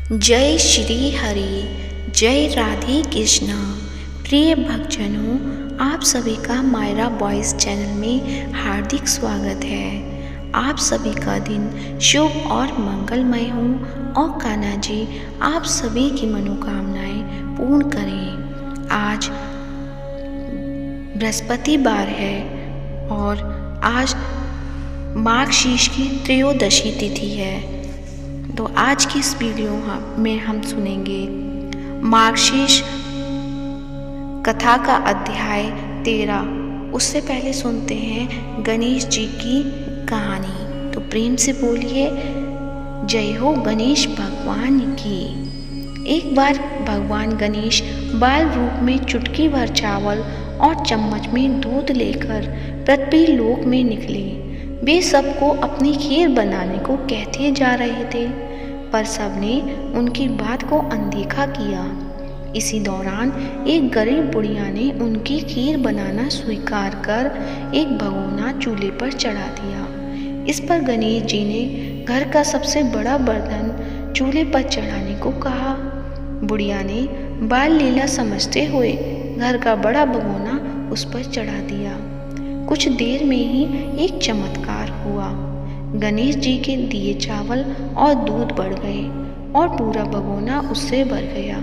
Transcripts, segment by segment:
जय श्री हरि, जय राधे कृष्णा। प्रिय भक्तजनों, आप सभी का मायरा वॉइस चैनल में हार्दिक स्वागत है। आप सभी का दिन शुभ और मंगलमय हो और कान्हा जी आप सभी की मनोकामनाएं पूर्ण करें। आज बृहस्पतिवार है और आज माघ शीर्ष की त्रयोदशी तिथि है। तो आज की इस वीडियो में हम सुनेंगे मार्गशीर्ष कथा का अध्याय 13। उससे पहले सुनते हैं गणेश जी की कहानी। तो प्रेम से बोलिए जय हो गणेश भगवान की। एक बार भगवान गणेश बाल रूप में चुटकी भर चावल और चम्मच में दूध लेकर पृथ्वी लोक में निकले। वे सबको अपनी खीर बनाने को कहते जा रहे थे, पर सबने उनकी बात को अनदेखा किया। इसी दौरान एक गरीब बुढ़िया ने उनकी खीर बनाना स्वीकार कर एक भगोना चूल्हे पर चढ़ा दिया। इस पर गणेश जी ने घर का सबसे बड़ा बर्तन चूल्हे पर चढ़ाने को कहा। बुढ़िया ने बाल लीला समझते हुए घर का बड़ा भगोना उस पर चढ़ा दिया। कुछ देर में ही एक चमत्कार हुआ। गणेश जी के दिए चावल और दूध बढ़ गए और पूरा भगोना उससे भर गया।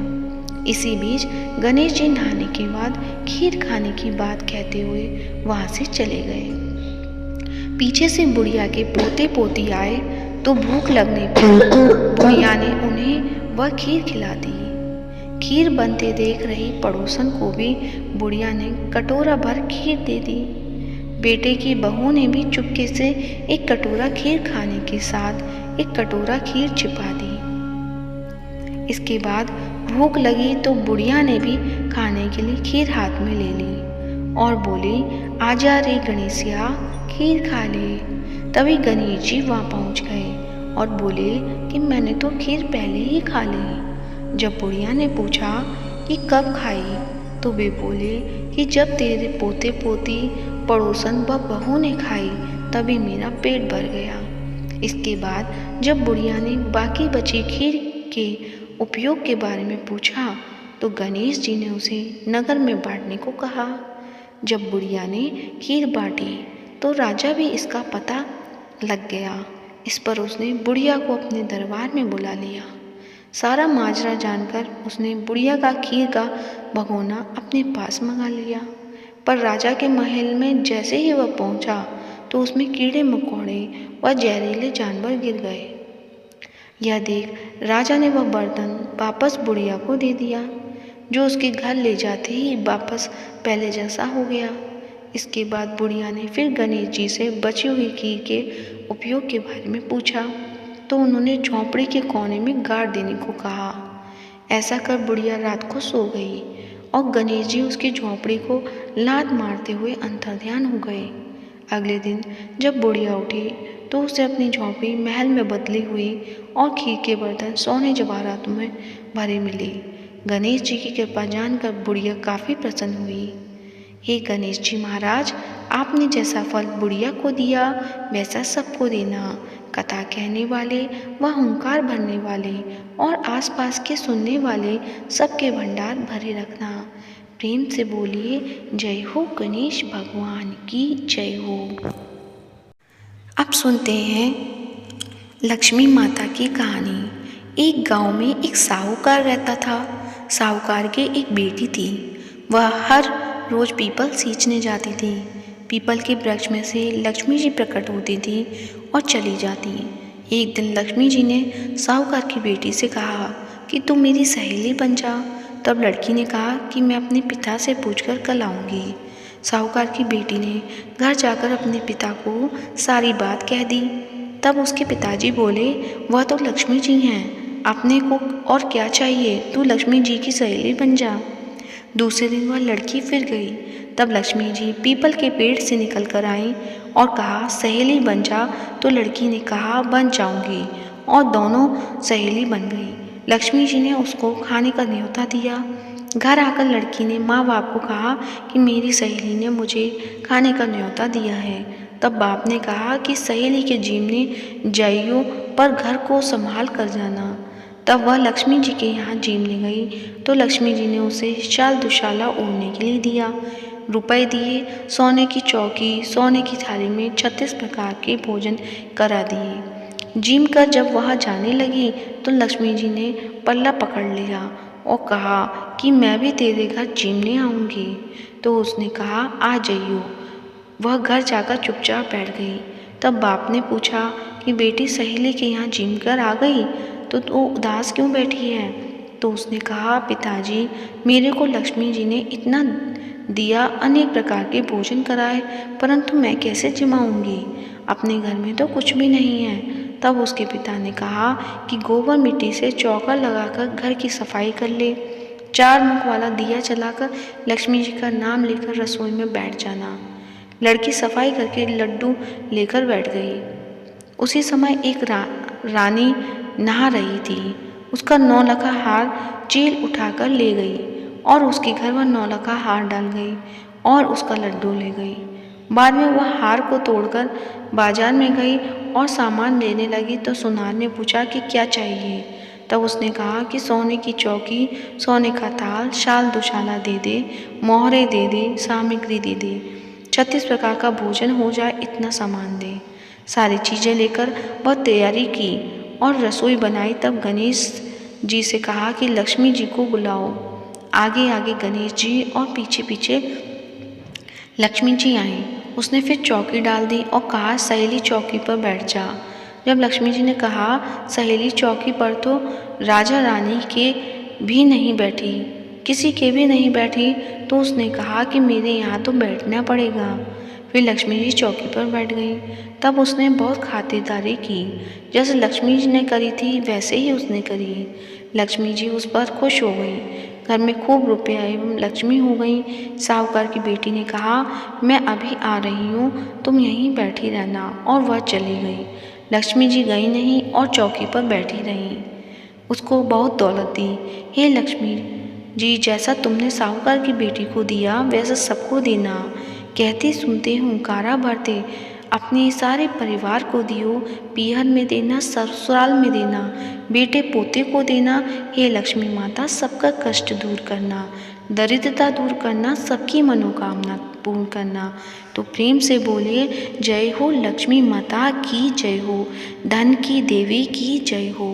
इसी बीच गणेश जी नहाने के बाद खीर खाने की बात कहते हुए वहां से चले गए। पीछे से बुढ़िया के पोते पोती आए तो भूख लगने पर बुढ़िया ने उन्हें वह खीर खिला दी। खीर बनते देख रही पड़ोसन को भी बुढ़िया ने कटोरा भर खीर दे दी। बेटे की बहू ने भी चुपके से एक कटोरा खीर खाने के साथ एक कटोरा खीर छिपा दी। इसके बाद भूख लगी तो बुढ़िया ने भी खाने के लिए खीर हाथ में ले ली और बोली, आजा रे गणेशिया, खीर खा ले। तभी गणेश जी वहाँ पहुँच गए और बोले कि मैंने तो खीर पहले ही खा ली। जब बुढ़िया ने पूछा कि कब खाई, तो वे बोले कि जब तेरे पोते पोती पड़ोसन व बहू ने खाई तभी मेरा पेट भर गया। इसके बाद जब बुढ़िया ने बाकी बची खीर के उपयोग के बारे में पूछा तो गणेश जी ने उसे नगर में बांटने को कहा। जब बुढ़िया ने खीर बांटी तो राजा भी इसका पता लग गया। इस पर उसने बुढ़िया को अपने दरबार में बुला लिया। सारा माजरा जानकर उसने बुढ़िया का खीर का भगोना अपने पास मंगा लिया। पर राजा के महल में जैसे ही वह पहुंचा तो उसमें कीड़े मकोड़े व जहरीले जानवर गिर गए। यह देख राजा ने वह बर्तन वापस बुढ़िया को दे दिया, जो उसके घर ले जाते ही वापस पहले जैसा हो गया। इसके बाद बुढ़िया ने फिर गणेश जी से बची हुई खीर के उपयोग के बारे में पूछा तो उन्होंने झोंपड़ी के कोने में गाड़ देने को कहा। ऐसा कर बुढ़िया रात को सो गई और गणेश जी उसकी झोंपड़ी को लात मारते हुए अंतर्ध्यान हो गए। अगले दिन जब बुढ़िया उठी तो उसे अपनी झोंपड़ी महल में बदली हुई और खीर के बर्तन सोने जवाहरातों में भरे मिले। गणेश जी की कृपा जानकर बुढ़िया काफ़ी प्रसन्न हुई। हे गणेश जी महाराज, आपने जैसा फल बुढ़िया को दिया वैसा सबको देना। कथा कहने वाले व हुंकार भरने वाले और आसपास के सुनने वाले सबके भंडार भरे रखना। प्रेम से बोलिए जय हो गणेश भगवान की जय हो। अब सुनते हैं लक्ष्मी माता की कहानी। एक गांव में एक साहूकार रहता था। साहूकार के एक बेटी थी। वह हर रोज पीपल सींचने जाती थी। पीपल के वृक्ष में से लक्ष्मी जी प्रकट होती थी और चली जाती। एक दिन लक्ष्मी जी ने साहूकार की बेटी से कहा कि तुम मेरी सहेली बन जा। तब लड़की ने कहा कि मैं अपने पिता से पूछकर कल आऊँगी। साहूकार की बेटी ने घर जाकर अपने पिता को सारी बात कह दी। तब उसके पिताजी बोले, वह तो लक्ष्मी जी हैं, अपने को और क्या चाहिए, तू लक्ष्मी जी की सहेली बन जा। दूसरे दिन वह लड़की फिर गई। तब लक्ष्मी जी पीपल के पेड़ से निकल कर आईं और कहा, सहेली बन जा। तो लड़की ने कहा, बन जाऊंगी, और दोनों सहेली बन गई। लक्ष्मी जी ने उसको खाने का न्योता दिया। घर आकर लड़की ने माँ बाप को कहा कि मेरी सहेली ने मुझे खाने का न्योता दिया है। तब बाप ने कहा कि सहेली के जीवने जाइयो, पर घर को संभाल कर जाना। तब वह लक्ष्मी जी के यहाँ जीमने गई तो लक्ष्मी जी ने उसे शाल दुशाला ओढ़ने के लिए दिया, रुपए दिए, सोने की चौकी, सोने की थाली में 36 प्रकार के भोजन करा दिए। जीम कर जब वह जाने लगी तो लक्ष्मी जी ने पल्ला पकड़ लिया और कहा कि मैं भी तेरे घर जीमने आऊँगी। तो उसने कहा आ जाइयो। वह घर जाकर चुपचाप बैठ गई। तब बाप ने पूछा कि बेटी सहेली के यहाँ जीम कर आ गई तो तू उदास क्यों बैठी है? तो उसने कहा पिताजी, मेरे को लक्ष्मी जी ने इतना दिया, अनेक प्रकार के भोजन कराए, परंतु मैं कैसे जिमाऊंगी? अपने घर में तो कुछ भी नहीं है। तब उसके पिता ने कहा कि गोबर मिट्टी से चौका लगाकर घर की सफाई कर ले, 4 मुख वाला दिया जलाकर लक्ष्मी जी का नाम लेकर रसोई में बैठ जाना। लड़की सफाई करके लड्डू लेकर बैठ गई। उसी समय एक रानी नहा रही थी। उसका 9 लखा हार चील उठाकर ले गई और उसके घर वह 9 लखा हार डाल गई और उसका लड्डू ले गई। बाद में वह हार को तोड़कर बाजार में गई और सामान लेने लगी तो सुनार ने पूछा कि क्या चाहिए? तब उसने कहा कि सोने की चौकी, सोने का थाल, शाल दुशाला दे दे, मोहरे दे दे, सामग्री दे दे, 36 प्रकार का भोजन हो जाए इतना सामान दे। सारी चीज़ें लेकर वह तैयारी की और रसोई बनाई। तब गणेश जी से कहा कि लक्ष्मी जी को बुलाओ। आगे आगे गणेश जी और पीछे पीछे लक्ष्मी जी आई। उसने फिर चौकी डाल दी और कहा सहेली चौकी पर बैठ जा। जब लक्ष्मी जी ने कहा सहेली चौकी पर तो राजा रानी के भी नहीं बैठी, किसी के भी नहीं बैठी, तो उसने कहा कि मेरे यहाँ तो बैठना पड़ेगा। फिर लक्ष्मी जी चौकी पर बैठ गई। तब उसने बहुत खातिरदारी की, जैसे लक्ष्मी जी ने करी थी वैसे ही उसने करी। लक्ष्मी जी उस पर खुश हो गई। घर में खूब रुपया एवं लक्ष्मी हो गई। साहूकार की बेटी ने कहा मैं अभी आ रही हूँ, तुम यहीं बैठी रहना, और वह चली गई। लक्ष्मी जी गई नहीं और चौकी पर बैठी रही। उसको बहुत दौलत दी। हे लक्ष्मी जी, जैसा तुमने साहूकार की बेटी को दिया वैसा सबको देना। कहते सुनते हुंकारा भरते अपने सारे परिवार को दियो, पीहर में देना, ससुराल में देना, बेटे पोते को देना। हे लक्ष्मी माता, सबका कष्ट दूर करना, दरिद्रता दूर करना, सबकी मनोकामना पूर्ण करना। तो प्रेम से बोलिए जय हो लक्ष्मी माता की जय हो, धन की देवी की जय हो।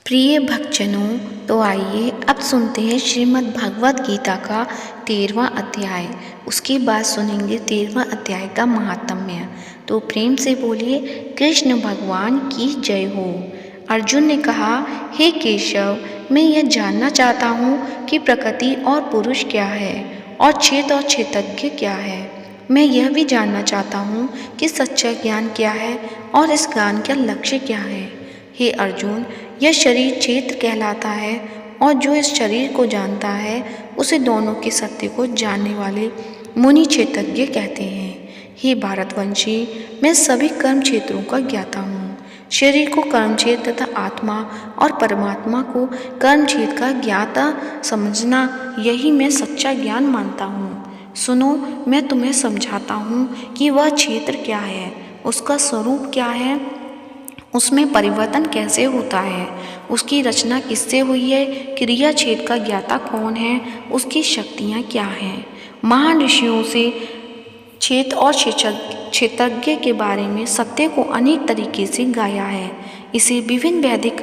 प्रिय भक्तजनों, तो आइए अब सुनते हैं श्रीमद् भगवत गीता का 13वां अध्याय। उसके बाद सुनेंगे 13वां अध्याय का महात्म्य। तो प्रेम से बोलिए कृष्ण भगवान की जय हो। अर्जुन ने कहा हे केशव, मैं यह जानना चाहता हूँ कि प्रकृति और पुरुष क्या है और क्षेत्रज्ञ क्या है। मैं यह भी जानना चाहता हूँ कि सच्चा ज्ञान क्या है और इस ज्ञान का लक्ष्य क्या है। हे अर्जुन, यह शरीर क्षेत्र कहलाता है और जो इस शरीर को जानता है उसे दोनों के सत्य को जानने वाले मुनि क्षेत्रज्ञ कहते हैं। हे भारतवंशी, मैं सभी कर्म क्षेत्रों का ज्ञाता हूँ। शरीर को कर्म क्षेत्र तथा आत्मा और परमात्मा को कर्म क्षेत्र का ज्ञाता समझना, यही मैं सच्चा ज्ञान मानता हूँ। सुनो, मैं तुम्हें समझाता हूँ कि वह क्षेत्र क्या है, उसका स्वरूप क्या है, उसमें परिवर्तन कैसे होता है, उसकी रचना किससे हुई है, क्रिया क्षेत्र का ज्ञाता कौन है, उसकी शक्तियाँ क्या हैं। महान ऋषियों से क्षेत्र और क्षेत्रज्ञ के बारे में सत्य को अनेक तरीके से गाया है। इसे विभिन्न वैदिक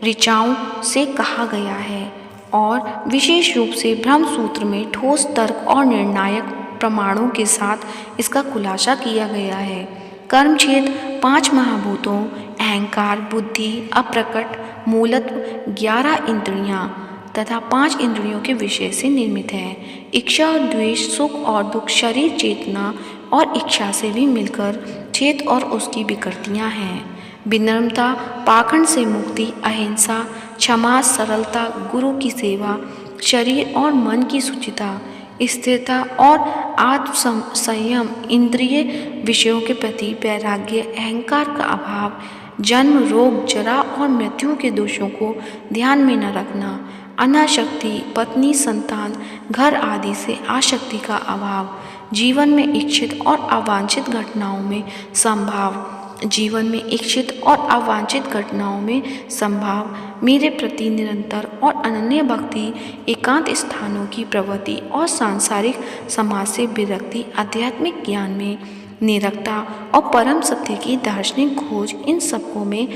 ऋचाओं से कहा गया है और विशेष रूप से ब्रह्म सूत्र में ठोस तर्क और निर्णायक प्रमाणों के साथ इसका खुलासा किया गया है। कर्म क्षेत्र 5 महाभूतों अहंकार, बुद्धि, अप्रकट, मूलत्व, 11 इंद्रियां तथा 5 इंद्रियों के विषय से निर्मित है। इच्छा और द्वेष, सुख और दुख, शरीर, चेतना और इच्छा से भी मिलकर क्षेत्र और उसकी विकृतियां हैं। विनम्रता, पाखंड से मुक्ति, अहिंसा, क्षमा, सरलता, गुरु की सेवा, शरीर और मन की शुचिता, स्थिरता और आत्म संयम, इंद्रिय विषयों के प्रति वैराग्य, अहंकार का अभाव, जन्म, रोग, जरा और मृत्यु के दोषों को ध्यान में न रखना, अनासक्ति, पत्नी, संतान, घर आदि से आसक्ति का अभाव, जीवन में इच्छित और अवांछित घटनाओं में संभाव, जीवन में इच्छित और अवांछित घटनाओं में संभाव मेरे प्रति निरंतर और अनन्य भक्ति, एकांत स्थानों की प्रवृत्ति और सांसारिक समाज से विरक्ति, आध्यात्मिक ज्ञान में निरखता और परम सत्य की दार्शनिक खोज, इन सबको मैं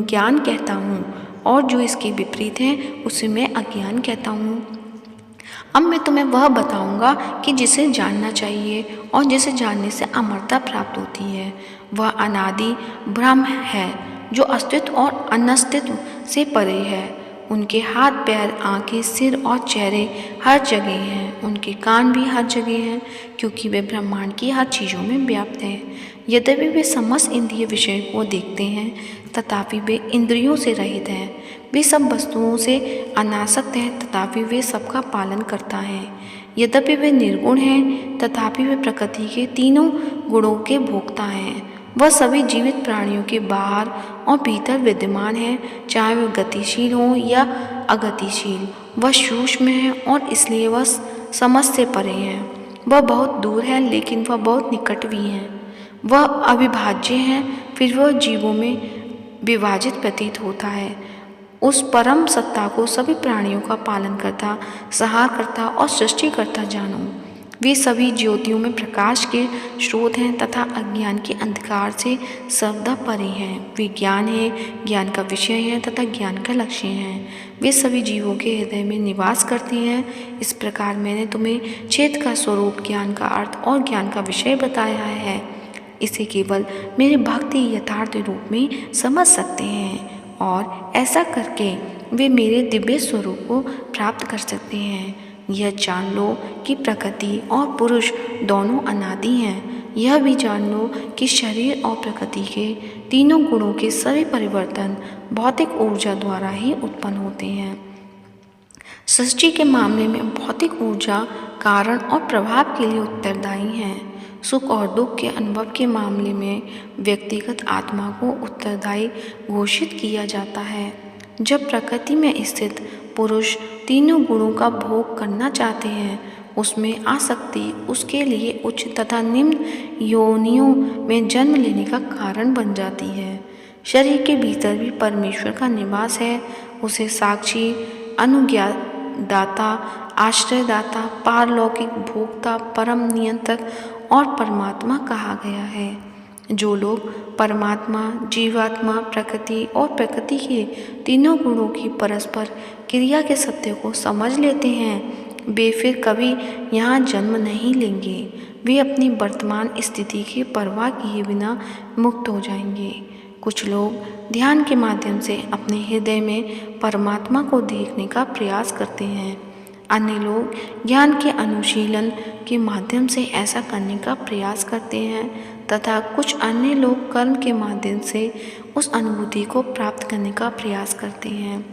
ज्ञान कहता हूँ और जो इसके विपरीत है उसे मैं अज्ञान कहता हूँ। अब मैं तुम्हें वह बताऊंगा कि जिसे जानना चाहिए और जिसे जानने से अमरता प्राप्त होती है। वह अनादि ब्रह्म है जो अस्तित्व और अनस्तित्व से परे है। उनके हाथ, पैर, आंखें, सिर और चेहरे हर जगह हैं। उनके कान भी हर जगह हैं क्योंकि वे ब्रह्मांड की हर चीज़ों में व्याप्त हैं। यद्यपि वे समस्त इंद्रिय विषय को देखते हैं तथापि वे इंद्रियों से रहित हैं। वे सब वस्तुओं से अनासक्त हैं तथापि वे सबका पालन करता है। यद्यपि वे निर्गुण हैं तथापि वे प्रकृति के तीनों गुणों के भोक्ता हैं। वह सभी जीवित प्राणियों के बाहर और भीतर विद्यमान है, चाहे वे गतिशील हों या अगतिशील। वह सूक्ष्म है और इसलिए वह समझ से परे है। वह बहुत दूर है लेकिन वह बहुत निकट भी है। वह अविभाज्य है फिर वह जीवों में विभाजित प्रतीत होता है। उस परम सत्ता को सभी प्राणियों का पालन करता, संहार करता और सृष्टि करता जानो। वे सभी ज्योतियों में प्रकाश के स्रोत हैं तथा अज्ञान के अंधकार से सर्वदा परे हैं। वे ज्ञान है, ज्ञान का विषय है तथा ज्ञान का लक्ष्य हैं। वे सभी जीवों के हृदय में निवास करते हैं। इस प्रकार मैंने तुम्हें चेत का स्वरूप, ज्ञान का अर्थ और ज्ञान का विषय बताया है। इसे केवल मेरे भक्ति यथार्थ रूप में समझ सकते हैं और ऐसा करके वे मेरे दिव्य स्वरूप को प्राप्त कर सकते हैं। यह जान लो कि प्रकृति और पुरुष दोनों अनादि हैं। यह भी जान लो कि शरीर और प्रकृति के तीनों गुणों के सभी परिवर्तन भौतिक ऊर्जा द्वारा ही उत्पन्न होते हैं। सृष्टि के मामले में भौतिक ऊर्जा कारण और प्रभाव के लिए उत्तरदायी है। सुख और दुख के अनुभव के मामले में व्यक्तिगत आत्मा को उत्तरदायी घोषित किया जाता है। जब प्रकृति में स्थित पुरुष तीनों गुणों का भोग करना चाहते हैं, उसमें आसक्ति उसके लिए उच्च तथा निम्न योनियों में जन्म लेने का कारण बन जाती है। शरीर के भीतर भी परमेश्वर का निवास है। उसे साक्षी, अनुज्ञादाता, आश्रयदाता, पारलौकिक भोक्ता, परम नियंत्रक और परमात्मा कहा गया है। जो लोग परमात्मा, जीवात्मा, प्रकृति और प्रकृति के तीनों गुणों की परस्पर क्रिया के सत्य को समझ लेते हैं, वे फिर कभी यहाँ जन्म नहीं लेंगे। वे अपनी वर्तमान स्थिति की परवाह किए बिना मुक्त हो जाएंगे। कुछ लोग ध्यान के माध्यम से अपने हृदय में परमात्मा को देखने का प्रयास करते हैं। अन्य लोग ज्ञान के अनुशीलन के माध्यम से ऐसा करने का प्रयास करते हैं तथा कुछ अन्य लोग कर्म के माध्यम से उस अनुभूति को प्राप्त करने का प्रयास करते हैं।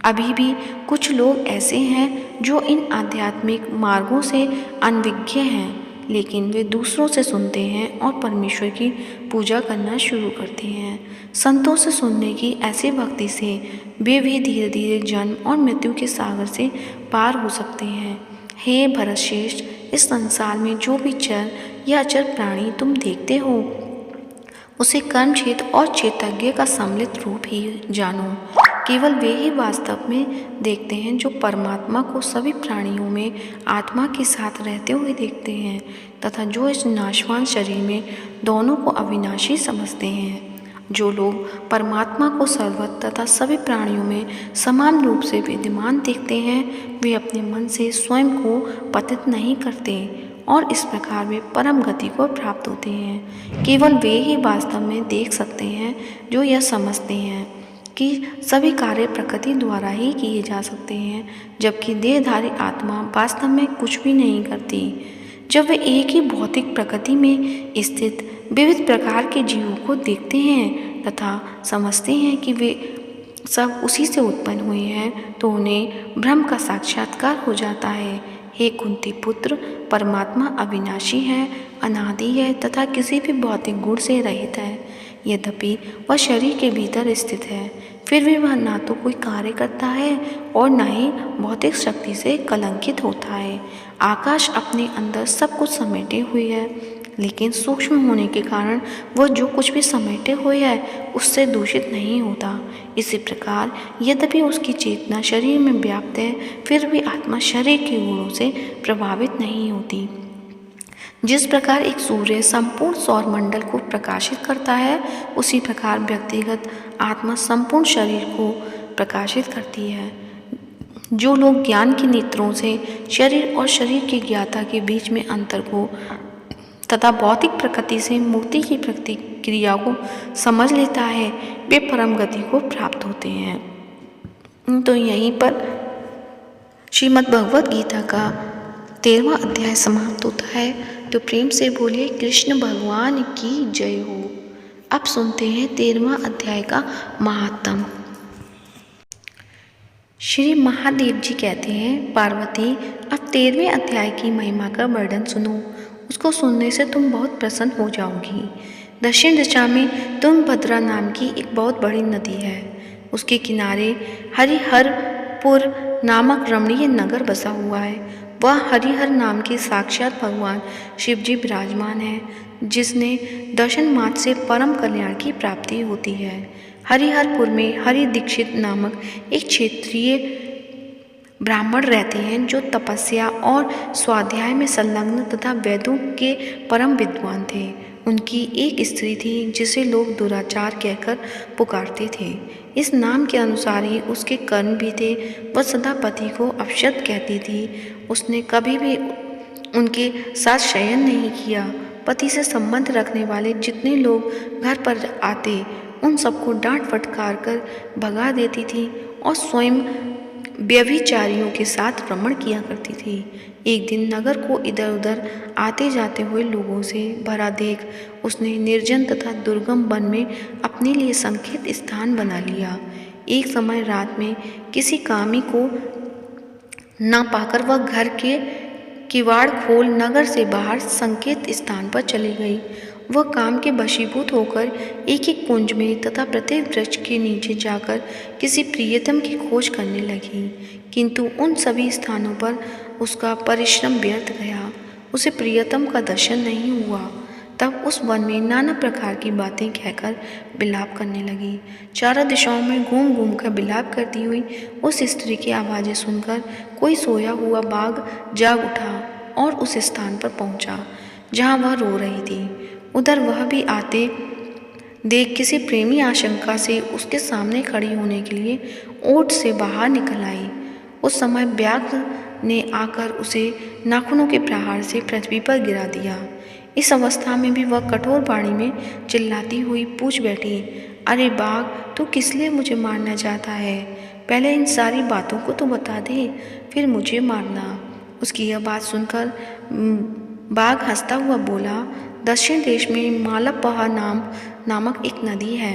अभी भी कुछ लोग ऐसे हैं जो इन आध्यात्मिक मार्गों से अनभिज्ञ हैं, लेकिन वे दूसरों से सुनते हैं और परमेश्वर की पूजा करना शुरू करते हैं। संतों से सुनने की ऐसी भक्ति से वे भी धीरे धीरे जन्म और मृत्यु के सागर से पार हो सकते हैं। हे भरतश्रेष्ठ, इस संसार में जो भी चर या अचर प्राणी तुम देखते हो, उसे कर्मक्षेत्र और चेतज्ञ का सम्मिलित रूप ही जानो। केवल वे ही वास्तव में देखते हैं जो परमात्मा को सभी प्राणियों में आत्मा के साथ रहते हुए देखते हैं तथा जो इस नाशवान शरीर में दोनों को अविनाशी समझते हैं। जो लोग परमात्मा को सर्वत्र तथा सभी प्राणियों में समान रूप से विद्यमान देखते हैं, वे अपने मन से स्वयं को पतित नहीं करते और इस प्रकार वे परम गति को प्राप्त होते हैं। केवल वे ही वास्तव में देख सकते हैं जो यह समझते हैं कि सभी कार्य प्रकृति द्वारा ही किए जा सकते हैं, जबकि देहधारी आत्मा वास्तव में कुछ भी नहीं करती। जब वे एक ही भौतिक प्रकृति में स्थित विविध प्रकार के जीवों को देखते हैं तथा समझते हैं कि वे सब उसी से उत्पन्न हुए हैं, तो उन्हें ब्रह्म का साक्षात्कार हो जाता है। हे कुंती पुत्र, परमात्मा अविनाशी है, अनादि है तथा किसी भी भौतिक गुण से रहित है। यद्यपि वह शरीर के भीतर स्थित है, फिर भी वह ना तो कोई कार्य करता है और न ही भौतिक शक्ति से कलंकित होता है। आकाश अपने अंदर सब कुछ समेटे हुए है, लेकिन सूक्ष्म होने के कारण वह जो कुछ भी समेटे हुए है उससे दूषित नहीं होता। इसी प्रकार यद्यपि उसकी चेतना शरीर में व्याप्त है, फिर भी आत्मा शरीर के गुणों से प्रभावित नहीं होती। जिस प्रकार एक सूर्य संपूर्ण सौरमंडल को प्रकाशित करता है, उसी प्रकार व्यक्तिगत आत्मा संपूर्ण शरीर को प्रकाशित करती है। जो लोग ज्ञान की नेत्रों से शरीर और शरीर के ज्ञाता के बीच में अंतर को तथा भौतिक प्रकृति से मुक्ति की प्रतिक्रिया को समझ लेता है, वे परम गति को प्राप्त होते हैं। तो यहीं पर श्रीमद् भगवत गीता का 13वां अध्याय समाप्त होता है। तो प्रेम से बोलिए कृष्ण भगवान की जय हो। अब सुनते हैं 13वां अध्याय का महात्म। श्री महादेव जी कहते हैं, पार्वती अब 13वें अध्याय की महिमा का वर्णन सुनो। उसको सुनने से तुम बहुत प्रसन्न हो जाओगी। दक्षिण दिशा में तुंगभद्रा नाम की एक बहुत बड़ी नदी है। उसके किनारे हरिहरपुर नामक रमणीय नगर बसा हुआ है। वह हरिहर नाम के साक्षात भगवान शिव जी विराजमान है, जिसने दर्शन मात्र से परम कल्याण की प्राप्ति होती है। हरिहरपुर में हरि दीक्षित नामक एक क्षेत्रीय ब्राह्मण रहते हैं, जो तपस्या और स्वाध्याय में संलग्न तथा वेदों के परम विद्वान थे। उनकी एक स्त्री थी जिसे लोग दुराचार कहकर पुकारते थे। इस नाम के अनुसार ही उसके कर्म भी थे। वह सदा पति को अपशब्द कहती थी। उसने कभी भी उनके साथ शयन नहीं किया। पति से संबंध रखने वाले जितने लोग घर पर आते, उन सबको डांट फटकार कर भगा देती थी और स्वयं व्यभिचारियों के साथ भ्रमण किया करती थी। एक दिन नगर को इधर उधर आते जाते हुए लोगों से भरा देख उसने निर्जन तथा दुर्गम वन में अपने लिए संकेत स्थान बना लिया। एक समय रात में किसी कामी को न पाकर वह घर के किवाड़ खोल नगर से बाहर संकेत स्थान पर चली गई। वह काम के वशीभूत होकर एक एक कुंज में तथा प्रत्येक वृक्ष के नीचे जाकर किसी प्रियतम की खोज करने लगी, किंतु उन सभी स्थानों पर उसका परिश्रम व्यर्थ गया। उसे प्रियतम का दर्शन नहीं हुआ। तब उस वन में नाना प्रकार की बातें कहकर विलाप करने लगी। चारों दिशाओं में घूम घूम कर विलाप करती हुई उस स्त्री की आवाज़ें सुनकर कोई सोया हुआ बाघ जाग उठा और उस स्थान पर पहुंचा जहां वह रो रही थी। उधर वह भी आते देख किसी प्रेमी आशंका से उसके सामने खड़ी होने के लिए ओट से बाहर निकल आई। उस समय व्याघ्र ने आकर उसे नाखूनों के प्रहार से पृथ्वी पर गिरा दिया। इस अवस्था में भी वह कठोर वाणी में चिल्लाती हुई पूछ बैठी, अरे बाघ, तू किस लिए मुझे मारना चाहता है? पहले इन सारी बातों को तो बता दे, फिर मुझे मारना। उसकी यह बात सुनकर बाघ हंसता हुआ बोला, दक्षिण देश में मालवपहा नामक एक नदी है।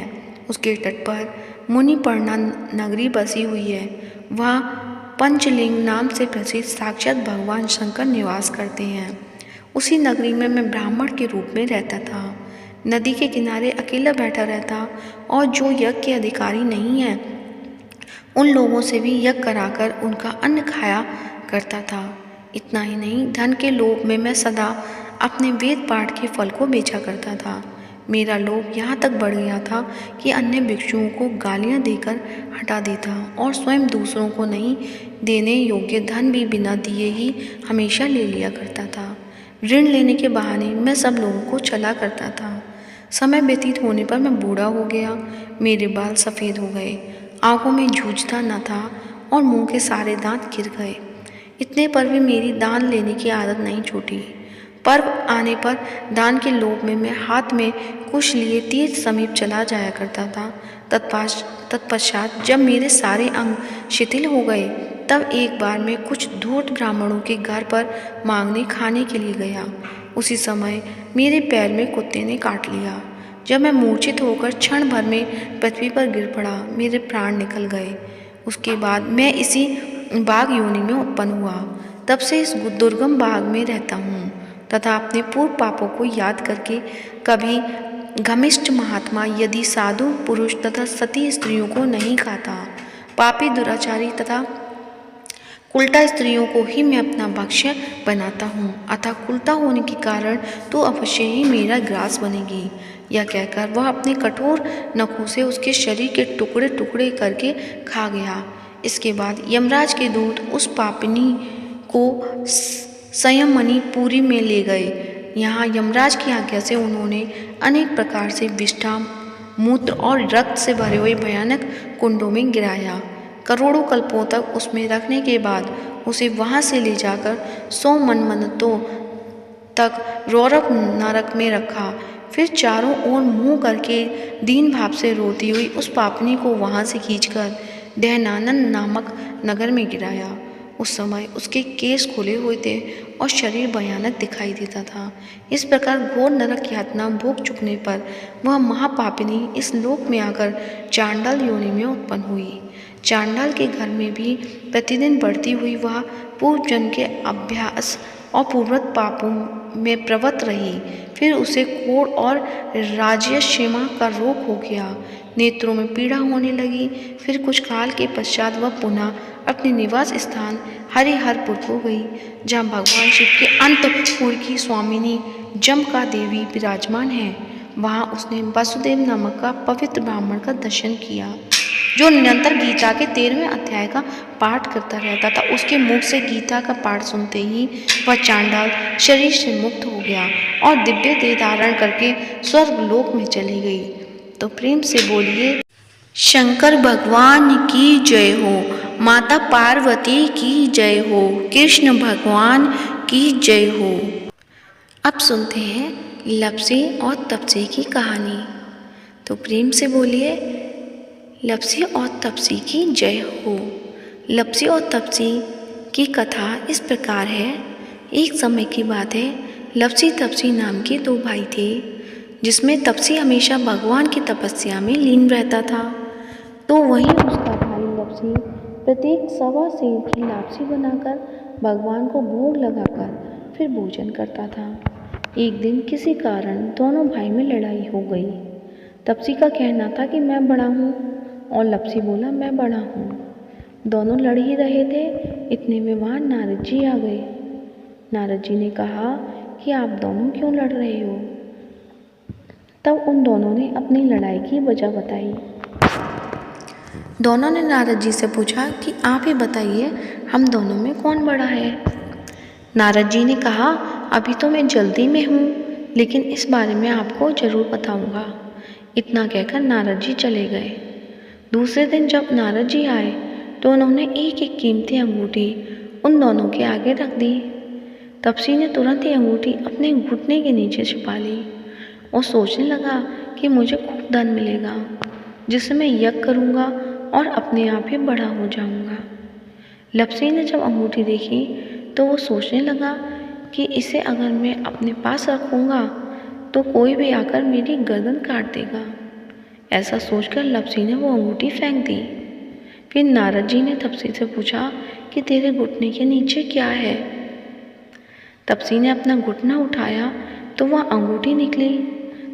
उसके तट पर मुनिपर्णा नगरी बसी हुई है। वहाँ पंचलिंग नाम से प्रसिद्ध साक्षात भगवान शंकर निवास करते हैं। उसी नगरी में मैं ब्राह्मण के रूप में रहता था। नदी के किनारे अकेला बैठा रहता और जो यज्ञ के अधिकारी नहीं है, उन लोगों से भी यज्ञ कराकर उनका अन्न खाया करता था। इतना ही नहीं, धन के लोभ में मैं सदा अपने वेद पाठ के फल को बेचा करता था। मेरा लोभ यहाँ तक बढ़ गया था कि अन्य भिक्षुओं को गालियाँ देकर हटा देता और स्वयं दूसरों को नहीं देने योग्य धन भी बिना दिए ही हमेशा ले लिया करता था। ऋण लेने के बहाने मैं सब लोगों को चला करता था। समय व्यतीत होने पर मैं बूढ़ा हो गया। मेरे बाल सफ़ेद हो गए, आँखों में जूझता न था और मुंह के सारे दांत गिर गए। इतने पर भी मेरी दान लेने की आदत नहीं छूटी। पर्व आने पर दान के लोभ में मैं हाथ में कुश लिए तीर्थ समीप चला जाया करता था। तत्पश्चात जब मेरे सारे अंग शिथिल हो गए, तब एक बार मैं कुछ धूर्त ब्राह्मणों के घर पर मांगने खाने के लिए गया। उसी समय मेरे पैर में कुत्ते ने काट लिया। जब मैं मूर्छित होकर क्षण भर में पृथ्वी पर गिर पड़ा, मेरे प्राण निकल गए। उसके बाद मैं इसी बाघ योनि में उत्पन्न हुआ। तब से इस दुर्गम बाग में रहता हूँ तथा अपने पूर्व पापों को याद करके कभी घमिष्ठ महात्मा यदि साधु पुरुष तथा सती स्त्रियों को नहीं खाता, पापी दुराचारी तथा उल्टा स्त्रियों को ही मैं अपना भक्ष्य बनाता हूँ, अतः उल्टा होने के कारण तू अवश्य ही मेरा ग्रास बनेगी। यह कहकर वह अपने कठोर नखों से उसके शरीर के टुकड़े टुकड़े करके खा गया। इसके बाद यमराज के दूत उस पापिनी को संयमनी पुरी में ले गए। यहाँ यमराज की आज्ञा से उन्होंने अनेक प्रकार से विष्ठा, मूत्र और रक्त से भरे हुए भयानक कुंडों में गिराया। करोड़ों कल्पों तक उसमें रखने के बाद उसे वहाँ से ले जाकर 100 मन्वंतरों तक रौरव नरक में रखा। फिर चारों ओर मुंह करके दीन भाव से रोती हुई उस पापनी को वहाँ से खींचकर दहनानंद नामक नगर में गिराया। उस समय उसके केस खुले हुए थे और शरीर भयानक दिखाई देता था। इस प्रकार घोर नरक यातना भोग चुकने पर वह महापापिनी इस लोक में आकर चांडाल योनि में उत्पन्न हुई। चांडाल के घर में भी प्रतिदिन बढ़ती हुई वह पूर्व जन्म के अभ्यास और पूर्वत पापों में प्रवृत्त रही। फिर उसे कोढ़ और राजयक्षेमा का रोग हो गया, नेत्रों में पीड़ा होने लगी। फिर कुछ काल के पश्चात वह पुनः अपने निवास स्थान हरिहरपुर को गई, जहाँ भगवान शिव के अंतपुर की स्वामिनी जमका देवी विराजमान है। वहाँ उसने वासुदेव नामक का पवित्र ब्राह्मण का दर्शन किया, जो निरंतर गीता के 13वें अध्याय का पाठ करता रहता था। उसके मुख से गीता का पाठ सुनते ही वह चांडाल शरीर से मुक्त हो गया और दिव्य देह धारण करके स्वर्गलोक में चली गई। तो प्रेम से बोलिए शंकर भगवान की जय हो, माता पार्वती की जय हो, कृष्ण भगवान की जय हो। अब सुनते हैं लप्सी और तपसी की कहानी। तो प्रेम से बोलिए लप्सी और तपसी की जय हो। लप्सी और तपसी की कथा इस प्रकार है। एक समय की बात है, लप्सी तपसी नाम के 2 भाई थे, जिसमें तपसी हमेशा भगवान की तपस्या में लीन रहता था। तो वहीं उसका भाई लप्सी प्रत्येक 1.25 सेर की लापसी बनाकर भगवान को भोग लगाकर फिर भोजन करता था। एक दिन किसी कारण दोनों भाई में लड़ाई हो गई। तपसी का कहना था कि मैं बड़ा हूँ और लप्सी बोला मैं बड़ा हूँ। दोनों लड़ ही रहे थे, इतने में वहाँ नारद जी आ गए। नारद जी ने कहा कि आप दोनों क्यों लड़ रहे हो। तब उन दोनों ने अपनी लड़ाई की वजह बताई। दोनों ने नारद जी से पूछा कि आप ही बताइए, हम दोनों में कौन बड़ा है। नारद जी ने कहा अभी तो मैं जल्दी में हूँ, लेकिन इस बारे में आपको जरूर बताऊँगा। इतना कहकर नारद जी चले गए। दूसरे दिन जब नारद जी आए तो उन्होंने एक एक कीमती अंगूठी उन दोनों के आगे रख दी। तपसी ने तुरंत ही अंगूठी अपने घुटने के नीचे छुपा ली और सोचने लगा कि मुझे खूब धन मिलेगा, जिससे मैं यज्ञ करूँगा और अपने आप ही बड़ा हो जाऊँगा। लप्सी ने जब अंगूठी देखी तो वो सोचने लगा कि इसे अगर मैं अपने पास रखूँगा तो कोई भी आकर मेरी गर्दन काट देगा। ऐसा सोचकर लप्सी ने वो अंगूठी फेंक दी। फिर नारद जी ने तपसी से पूछा कि तेरे घुटने के नीचे क्या है। तपसी ने अपना घुटना उठाया तो वह अंगूठी निकली।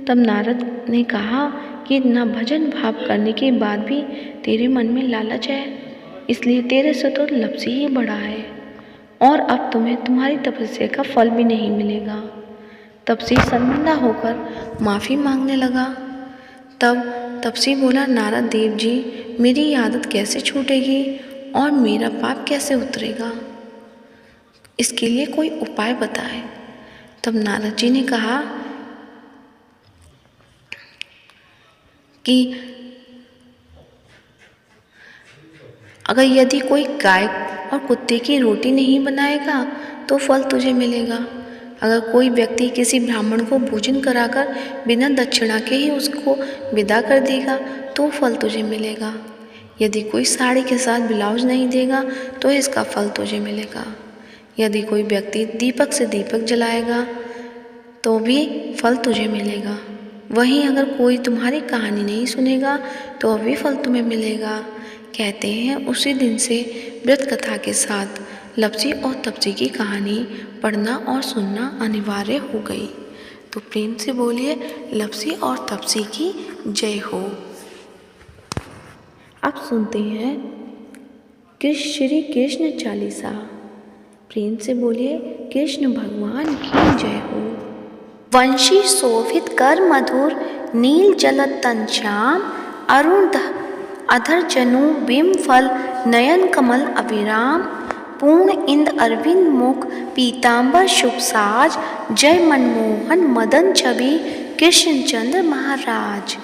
तब नारद ने कहा कि इतना भजन भाव करने के बाद भी तेरे मन में लालच है, इसलिए तेरे से तो लप्सी ही बड़ा है और अब तुम्हें तुम्हारी तपस्या का फल भी नहीं मिलेगा। तपसी शर्मिंदा होकर माफ़ी मांगने लगा। तब तपसी बोला नारद देव जी, मेरी आदत कैसे छूटेगी और मेरा पाप कैसे उतरेगा, इसके लिए कोई उपाय बताएं। तब नारद जी ने कहा कि अगर यदि कोई गाय और कुत्ते की रोटी नहीं बनाएगा तो फल तुझे मिलेगा। अगर कोई व्यक्ति किसी ब्राह्मण को भोजन कराकर बिना दक्षिणा के ही उसको विदा कर देगा तो फल तुझे मिलेगा। यदि कोई साड़ी के साथ ब्लाउज नहीं देगा तो इसका फल तुझे मिलेगा। यदि कोई व्यक्ति दीपक से दीपक जलाएगा तो भी फल तुझे मिलेगा। वहीं अगर कोई तुम्हारी कहानी नहीं सुनेगा तो भी फल तुम्हें मिलेगा। कहते हैं उसी दिन से व्रत कथा के साथ लप्सी और तपसी की कहानी पढ़ना और सुनना अनिवार्य हो गई। तो प्रेम से बोलिए लप्सी और तपसी की जय हो। अब सुनते हैं श्री कृष्ण चालीसा। प्रेम से बोलिए कृष्ण भगवान की जय हो। वंशी शोभित कर मधुर नील जलद तन श्याम, अरुण अधर जनु बिम फल नयन कमल अविराम, पूर्ण इंद अरविंद मुख पीतांबर शुभ साज, जय मनमोहन मदन छवि कृष्ण चंद्र महाराज।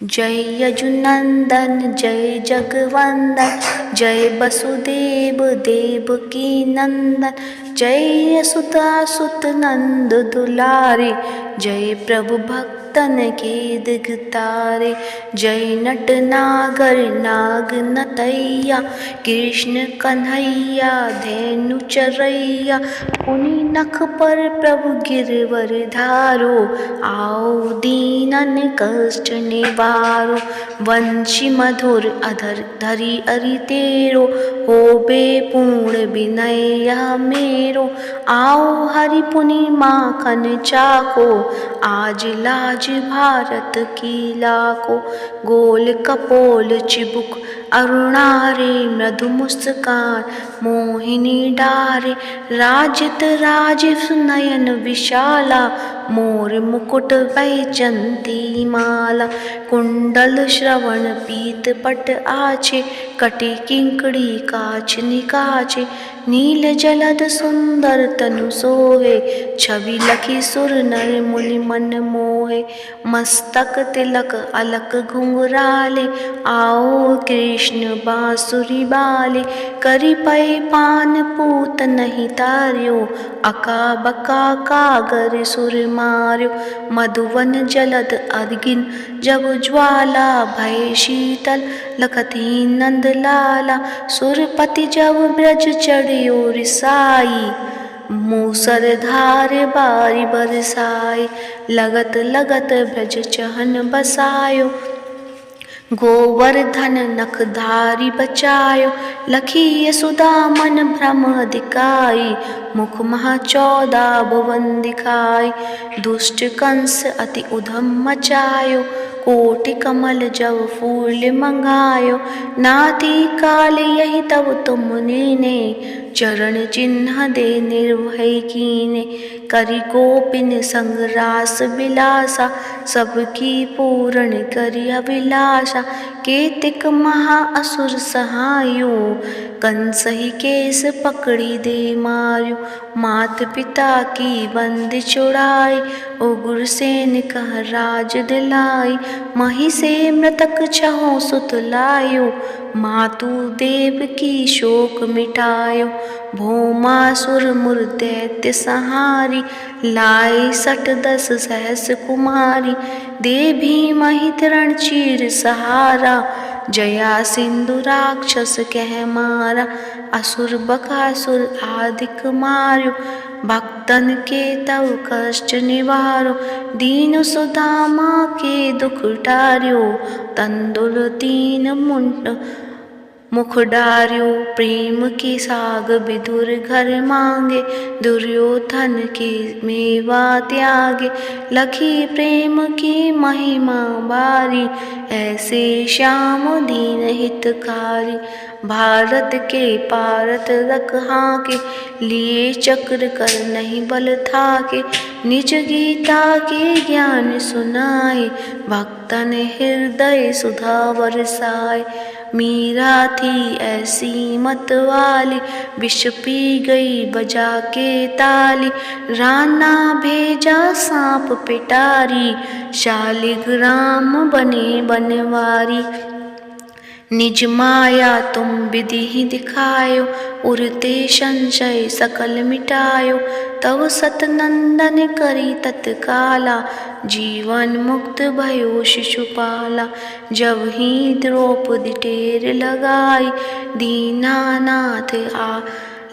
जय यजुनंदन जय जगवंदन, जय वसुदेव देवकी नंदन, जय यशोदासुत नंद दुलारे, जय प्रभु भक्तन के दिगतारे, जय नट नागर नाग नतैया, कृष्ण कन्हैया धेनु चरैया, पुनि नख पर प्रभु गिरवर धारो, आओ दीनन कष्ट निवारो, वंशी मधुर अधर धरि अरि तेरो, होबे पूर्ण विनय मेरो, आओ हरि पुनि माखन चाको, आज लाज भारत की लाको, गोल कपोल चिबुक अरुणारे, मृदु मुस्कान मोहिनी डारे, राजित राजीव नयन विशाला, मोर मुकुट वैजंती माला, कुंडल श्रवण पीत पट आछे, कटी किंकड़ी काछ निकाछे, नील जलद सुंदर तनु सोहे, छवि लखी सुर नर मुनि मन मोहे, मस्तक तिलक अलक घुंघराले, आओ कृष्ण बांसुरी बाले, करी पै पान पूत नहीं तार्यो, अका बका कागर सुर मार्यो, मधुवन जलद अगिन जब ज्वाला, भय शीतल लखती नंद लाला, सुरपति जब ब्रज चढ़ियो रिसाई, मूसर धार बारी बरसाई, लगत लगत ब्रज चहन बसायो, गोवर्धन नख धारी बचायो, लखी यशोदा मन भ्रम दिखाई, मुख महा 14 भुवन दिखाई, दुष्ट कंस अति उधम मचायो, कोटि कमल जब फूल मंगायो, नाती काल यही तब तुम नीने, चरण चिन्ह दे निर्भय कीने, करी गोपिन संग रास बिलासा, सबकी पूर्ण करी अभिलाषा, केतिक महा असुर सहायो, कंस ही केस पकड़ी दे मार्यो, मात पिता की बंदी छुड़ाई, उग्र सेन कह राज दिलाई, मही से मृतक छहो सुत लायो, मातु देव की शोक मिटायो, भौमासुर मुर दैत्य संहारी, लाई 60 सहस कुमारी, दे भीमहि तरण चीर सहारा, जया सिंधु राक्षस कह मारा, असुर बकासुर आदिक मार्यो, भक्तन के तव कष्ट निवारो, दीन सुदामा के दुख टार्यो, तंदुल तीन मुख डार्यो, प्रेम के साग विदुर घर मांगे, दुर्योधन के मेवा त्यागे, लखी प्रेम की महिमा बारी, ऐसे श्याम दीन हितकारी, भारत के पारत रख हाके, लिए चक्र कर नहीं बल थाके, निज गीता के ज्ञान सुनाए, भक्तन हृदय सुधा बरसाए, मीरा थी ऐसी मत वाली, विष पी गई बजा के ताली, राना भेजा सांप पिटारी, शालिग्राम बने बनवारी, निज माया तुम विधि ही दिखायो, उरते संशय सकल मिटायो, तव सतनंदन करी तत्काला, जीवन मुक्त भयो शिशुपाला, जब ही द्रौपदी टेर लगाई, दीनानाथ आ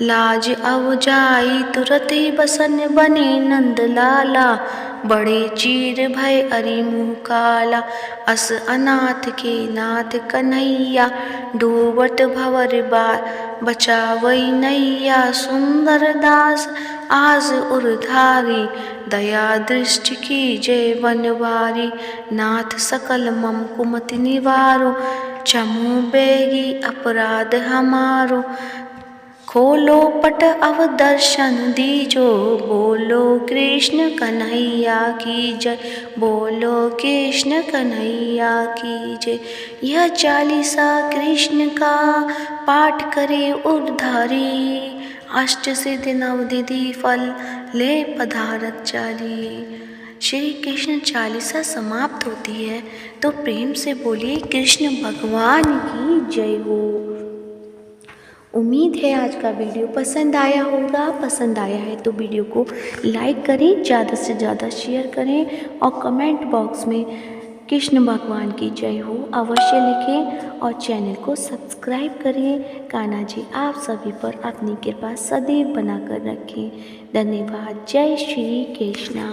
लाज अवजाई, तुरत ही बसन बने नंद लाला, बड़े चीर भय अरि मुँह काला, अस अनाथ के नाथ कन्हैया, डूबत भंवर बार बचावई नैया, सुंदर दास आज उरधारी, दया दृष्टि की जय बनवारी, नाथ सकल मम कुमति निवारो, क्षमु बेगी अपराध हमारो, खोलो पट अव दर्शन दीजो, बोलो कृष्ण कन्हैया की जय, बोलो कृष्ण कन्हैया की जय। यह चालीसा कृष्ण का पाठ करे उद्धारी, अष्ट सिद्धि नवनिधि फल ले पधारत चाली। श्री कृष्ण चालीसा समाप्त होती है तो प्रेम से बोलिए कृष्ण भगवान की जय हो। उम्मीद है आज का वीडियो पसंद आया होगा। पसंद आया है तो वीडियो को लाइक करें, ज़्यादा से ज़्यादा शेयर करें और कमेंट बॉक्स में कृष्ण भगवान की जय हो अवश्य लिखें और चैनल को सब्सक्राइब करें। कान्हा जी आप सभी पर अपनी कृपा सदैव बनाकर रखें। धन्यवाद। जय श्री कृष्णा।